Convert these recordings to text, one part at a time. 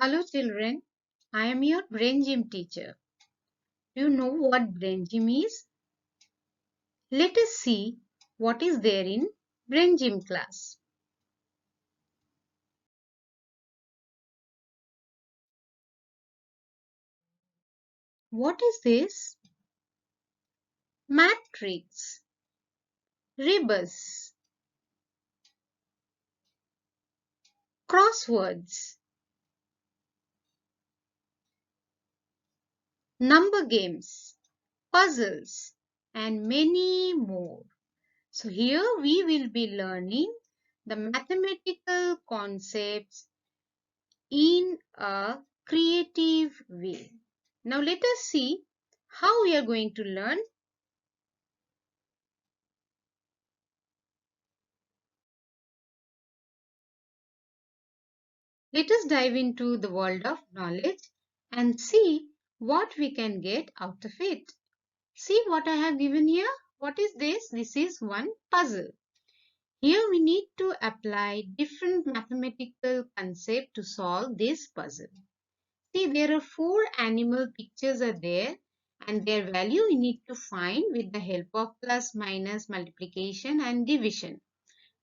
Hello children, I am your brain gym teacher. Do you know what brain gym is? Let us see what is there in brain gym class. What is this? Matrix, rebus, crosswords, number games, puzzles, and many more. So here we will be learning the mathematical concepts in a creative way. Now let us see how we are going to learn. Let us dive into the world of knowledge and see what we can get out of it. See what I have given here. What is this? This is one puzzle. Here we need to apply different mathematical concepts to solve this puzzle. See, there are four animal pictures are there and their value we need to find with the help of plus, minus, multiplication and division.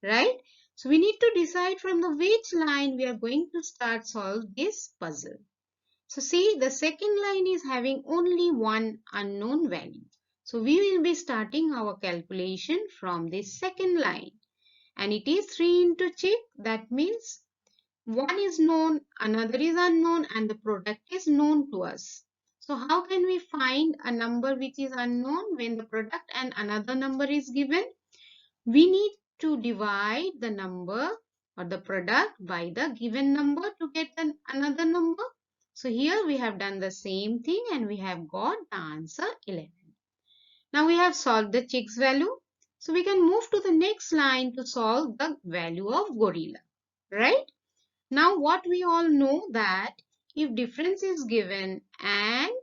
Right? So we need to decide from the which line we are going to start solve this puzzle. So see, the second line is having only one unknown value. So we will be starting our calculation from this second line. And it is 3 into 6. That means one is known, another is unknown, and the product is known to us. So how can we find a number which is unknown when the product and another number is given? We need to divide the number or the product by the given number to get another number. So here we have done the same thing and we have got the answer 11. Now we have solved the chick's value. So we can move to the next line to solve the value of gorilla. Right? Now what we all know that if difference is given and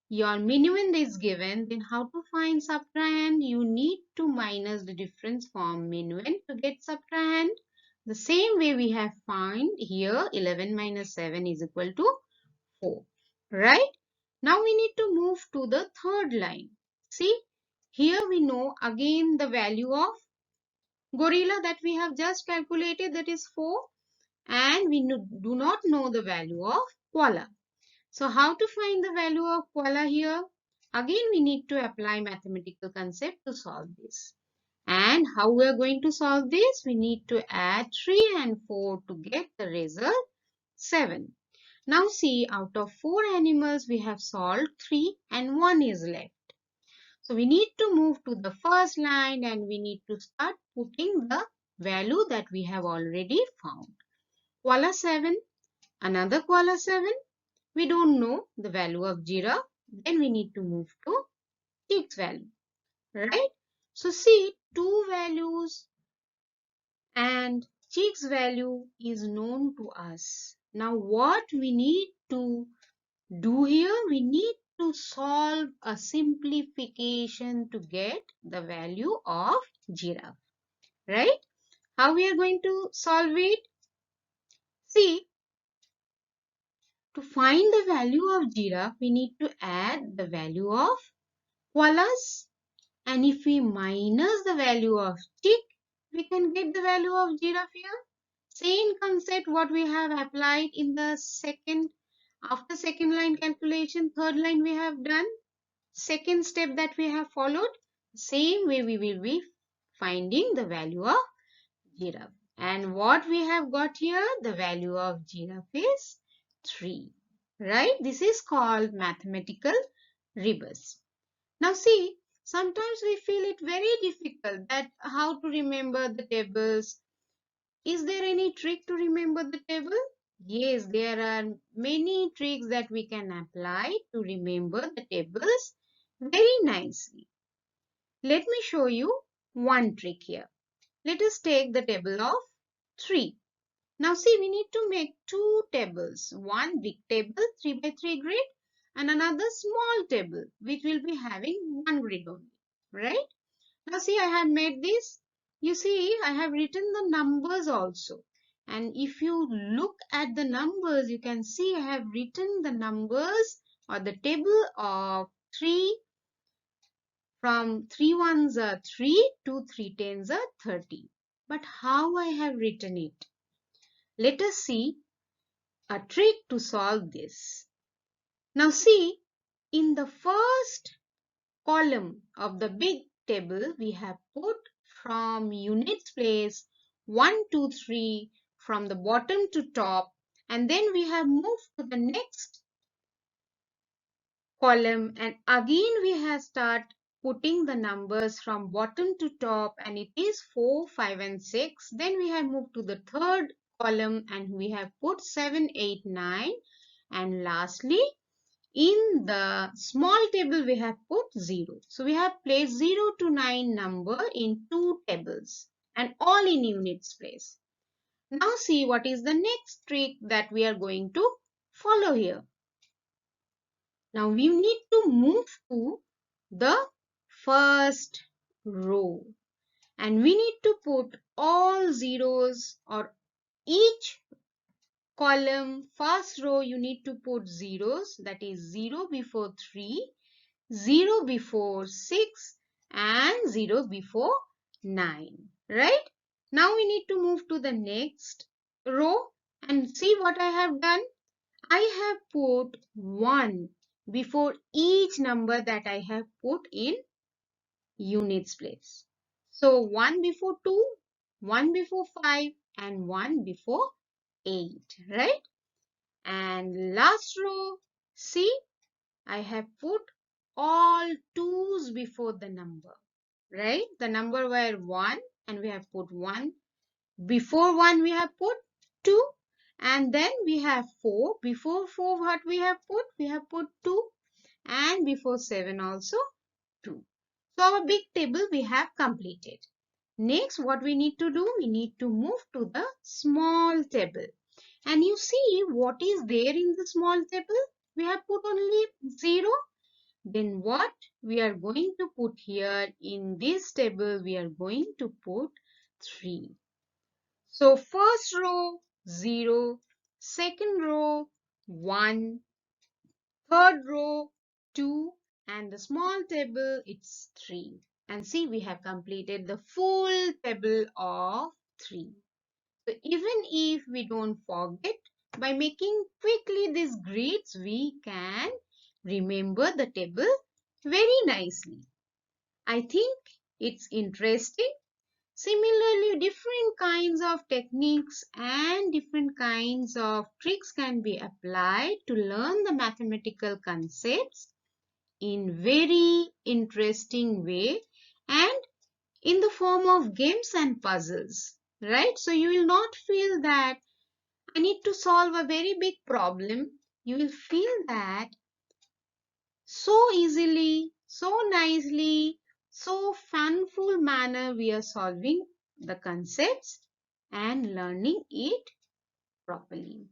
your minuend is given, then how to find subtrahend? You need to minus the difference from minuend to get subtrahend. The same way we have found here 11 minus 7 is equal to 4. Right? Now we need to move to the third line. See, here we know again the value of gorilla that we have just calculated, that is 4. And we do not know the value of koala. So how to find the value of koala here? Again, we need to apply mathematical concept to solve this. And how we are going to solve this? We need to add 3 and 4 to get the result 7. Now see, out of 4 animals, we have solved 3 and 1 is left. So we need to move to the first line and we need to start putting the value that we have already found. Koala 7, another koala 7. We don't know the value of giraffe. Then we need to move to chick's value. Right? So see, two values and chick's value is known to us. Now what we need to do here? We need to solve a simplification to get the value of giraffe. Right? How we are going to solve it? See, to find the value of giraffe, we need to add the value of koalas. And if we minus the value of chick, we can get the value of giraffe here. Same concept what we have applied in the second, after second line calculation, third line we have done. Second step that we have followed. Same way we will be finding the value of giraffe. And what we have got here, the value of giraffe is 3. Right? This is called mathematical rebus. Now see, sometimes we feel it very difficult that how to remember the tables. Is there any trick to remember the table? Yes, there are many tricks that we can apply to remember the tables very nicely. Let me show you one trick here. Let us take the table of 3. Now see, we need to make two tables. One big table, 3 by 3 grid, and another small table, which will be having one grid only. Right? Now see, I have made this. You see, I have written the numbers also. And if you look at the numbers, you can see I have written the numbers or the table of 3 from 3 ones are 3 to 3 tens are 30. But how I have written it? Let us see a trick to solve this. Now see, in the first column of the big table, we have put from units place 1, 2, 3 from the bottom to top, and then we have moved to the next column, and again we have start putting the numbers from bottom to top, and it is 4, 5 and 6. Then we have moved to the third column and we have put 7, 8, 9, and lastly in the small table we have put 0. So we have placed 0 to 9 number in two tables and all in units place. Now see what is the next trick that we are going to follow here. Now we need to move to the first row and we need to put all zeros, or each column first row you need to put zeros, that is 0 before 3, 0 before 6 and 0 before 9, right? Now we need to move to the next row and see what I have done. I have put 1 before each number that I have put in units place. So 1 before 2, 1 before 5 and 1 before 8, right? And last row, see, I have put all 2's before the number, right? The number were 1 and we have put 1. Before 1 we have put 2, and then we have 4. Before 4 what we have put? We have put 2, and before 7 also 2. So our big table we have completed. Next what we need to do? We need to move to the small table. And you see what is there in the small table? We have put only 0. Then what we are going to put here in this table? We are going to put 3. So first row 0, second row 1, third row 2, and the small table it's 3. And see, we have completed the full table of 3. So even if we don't forget, by making quickly these grids, we can remember the table very nicely. I think it's interesting. Similarly, different kinds of techniques and different kinds of tricks can be applied to learn the mathematical concepts in very interesting way and in the form of games and puzzles, right? So you will not feel that I need to solve a very big problem. You will feel that so easily, so nicely, so funful manner we are solving the concepts and learning it properly.